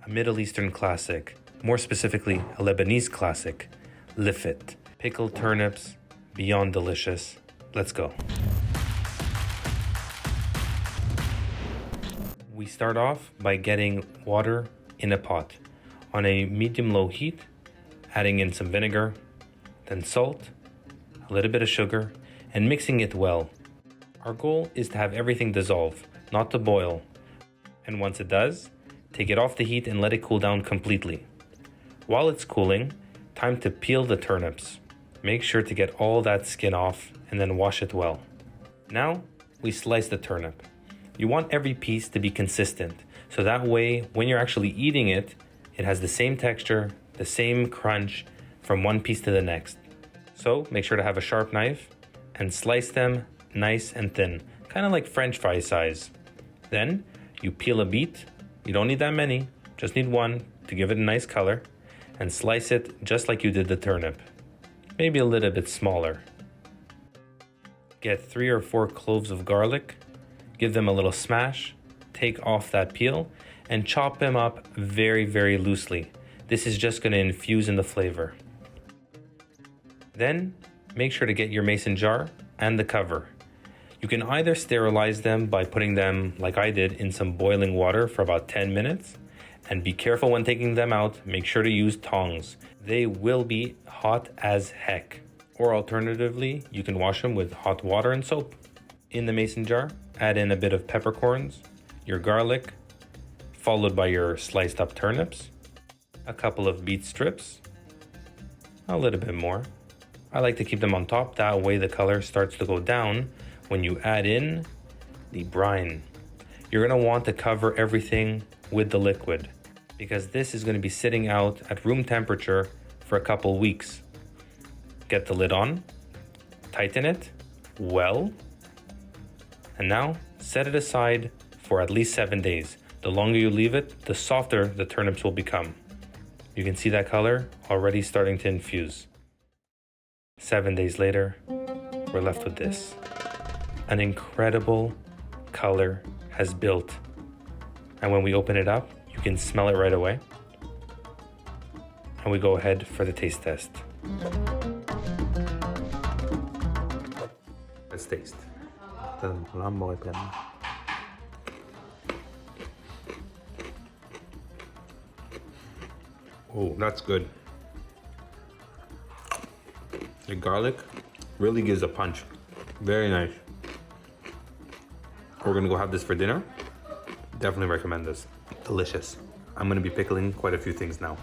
a Middle Eastern classic, more specifically a Lebanese classic, Lifit. Pickled turnips, beyond delicious. Let's go. We start off by getting water in a pot on a medium-low heat, adding in some vinegar, then salt, a little bit of sugar, and mixing it well. Our goal is to have everything dissolve, not to boil. And once it does, take it off the heat and let it cool down completely. While it's cooling, time to peel the turnips. Make sure to get all that skin off and then wash it well. Now, we slice the turnip. You want every piece to be consistent, so that way, when you're actually eating it, it has the same texture, the same crunch from one piece to the next. So make sure to have a sharp knife and slice them nice and thin, kind of like French fry size. Then you peel a beet. You don't need that many, just need one to give it a nice color, and slice it just like you did the turnip, maybe a little bit smaller. Get 3 or 4 cloves of garlic, give them a little smash, take off that peel, and chop them up very, very loosely. This is just going to infuse in the flavor. Then, make sure to get your mason jar and the cover. You can either sterilize them by putting them, like I did, in some boiling water for about 10 minutes. And be careful when taking them out, make sure to use tongs. They will be hot as heck. Or alternatively, you can wash them with hot water and soap. In the mason jar, add in a bit of peppercorns, your garlic, followed by your sliced up turnips, a couple of beet strips, a little bit more. I like to keep them on top, that way the color starts to go down when you add in the brine. You're gonna want to cover everything with the liquid because this is gonna be sitting out at room temperature for a couple weeks. Get the lid on, tighten it well, and now set it aside for at least 7 days. The longer you leave it, the softer the turnips will become. You can see that color already starting to infuse. 7 days later, we're left with this. An incredible color has built. And when we open it up, you can smell it right away. And we go ahead for the taste test. Let's taste. Oh, that's good. The garlic really gives a punch. Very nice. We're gonna go have this for dinner. Definitely recommend this. Delicious. I'm gonna be pickling quite a few things now.